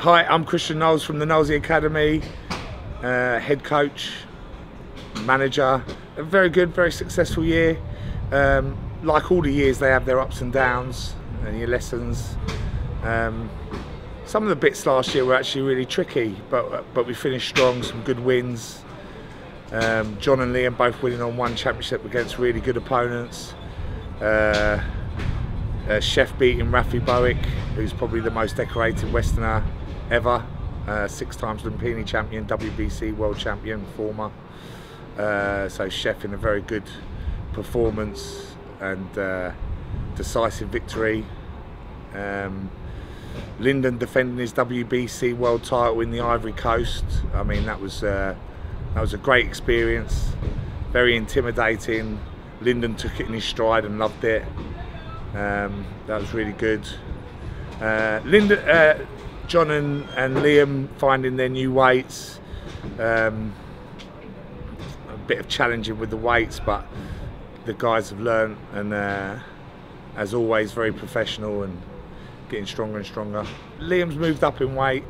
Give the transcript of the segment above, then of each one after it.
Hi, I'm Christian Knowles from the Knowlesy Academy, head coach, manager. A very good, very successful year. Like all the years, they have their ups and downs and your lessons. Some of the bits last year were actually really tricky, but we finished strong, some good wins. John and Liam both winning on one championship against really good opponents. Chef beating Rafi Bowick, who's probably the most decorated Westerner ever. 6 times Lumpini champion, WBC world champion, former. So Chef in a very good performance and decisive victory. Lyndon defending his WBC world title in the Ivory Coast. I mean, that was a great experience, very intimidating. Lyndon took it in his stride and loved it. That was really good. John and Liam finding their new weights. A bit of challenging with the weights, but the guys have learned, and as always, very professional and getting stronger and stronger. Liam's moved up in weight.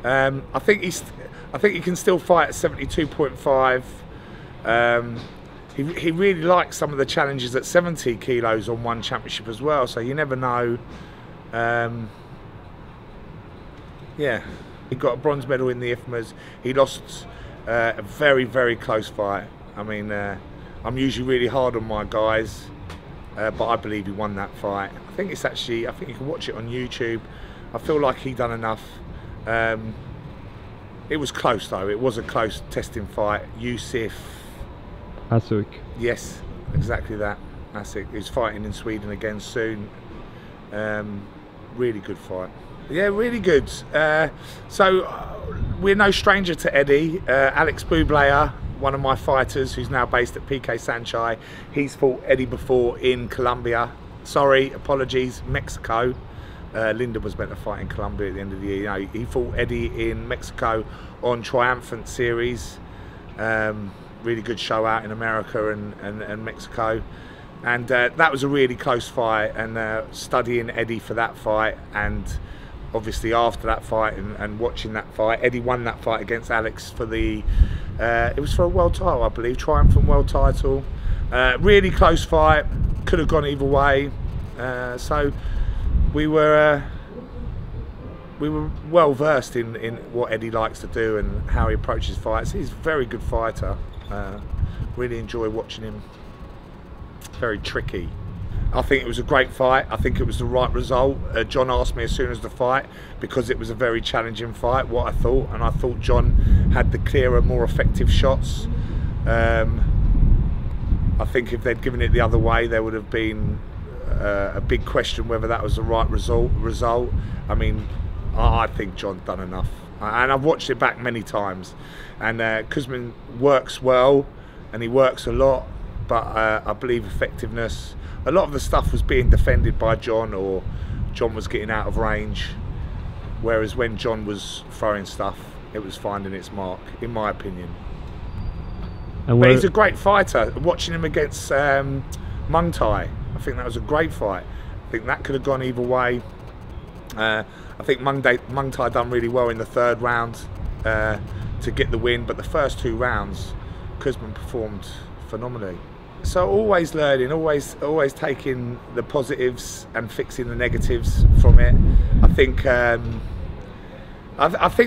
I think he can still fight at 72.5. He really likes some of the challenges at 70 kilos on one championship as well, so you never know. Yeah, he got a bronze medal in the IFMAs. He lost a very, very close fight. I mean, I'm usually really hard on my guys, but I believe he won that fight. I think you can watch it on YouTube. I feel like he done enough. It was close though. It was a close testing fight. Yusuf Asuk. Yes, exactly that. Asuk, who's fighting in Sweden again soon. Really good fight. Yeah, really good. So we're no stranger to Eddie. Alex Bublé, one of my fighters, who's now based at PK Sanchai. He's fought Eddie before in Colombia. Sorry, apologies, Mexico. Lyndon was meant to fight in Colombia at the end of the year. You know, he fought Eddie in Mexico on Triumphant Series. Really good show out in America and Mexico. And that was a really close fight, and studying Eddie for that fight, and obviously after that fight and watching that fight, Eddie won that fight against Alex for the, it was for a world title, I believe, triumphant world title. Really close fight, could have gone either way. So we were well versed in what Eddie likes to do and how he approaches fights. He's a very good fighter. Really enjoy watching him. Very tricky. I think it was a great fight. I think it was the right result. John asked me as soon as the fight, because it was a very challenging fight, what I thought, and I thought John had the clearer, more effective shots. I think if they'd given it the other way, there would have been a big question whether that was the right result. I mean, I think John done enough, and I've watched it back many times. And Kuzmin works well, and he works a lot, but I believe effectiveness. A lot of the stuff was being defended by John, or John was getting out of range, whereas when John was throwing stuff, it was finding its mark, in my opinion. But he's a great fighter. Watching him against Muay Thai, I think that was a great fight. I think that could have gone either way. I think Muay Thai done really well in the 3rd round to get the win, but the first 2 rounds, Kuzmin performed phenomenally. So always learning, always taking the positives and fixing the negatives from it. I think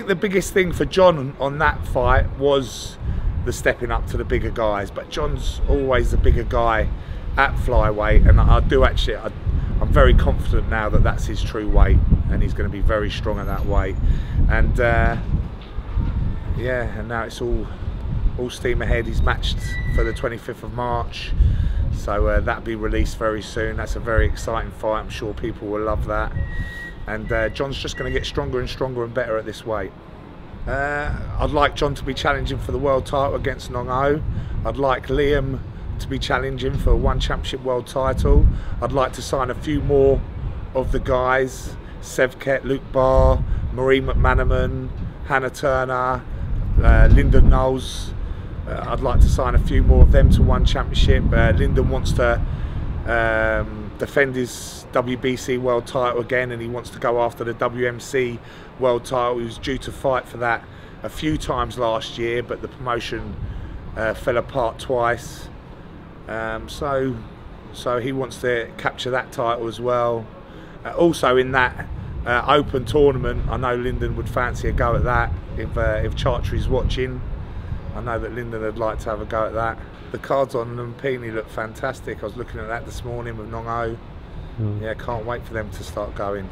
the biggest thing for John on that fight was the stepping up to the bigger guys. But John's always the bigger guy at flyweight, and I'm very confident now that that's his true weight, and he's going to be very strong at that weight. And yeah, and now it's all steam ahead. He's matched for the 25th of March, so that'll be released very soon. That's a very exciting fight. I'm sure people will love that. And John's just going to get stronger and stronger and better at this weight. I'd like John to be challenging for the world title against Nong O. I'd like Liam to be challenging for one championship world title. I'd like to sign a few more of the guys: Sevket, Luke Barr, Marie McManaman, Hannah Turner, Lyndon Knowles. I'd like to sign a few more of them to one championship. Lyndon wants to defend his WBC world title again, and he wants to go after the WMC world title. He was due to fight for that a few times last year, but the promotion fell apart twice. So he wants to capture that title as well. Also in that open tournament, I know Lyndon would fancy a go at that if Chartree's watching. I know that Lyndon would like to have a go at that. The cards on Lumpini look fantastic. I was looking at that this morning with Nong O. Yeah, can't wait for them to start going.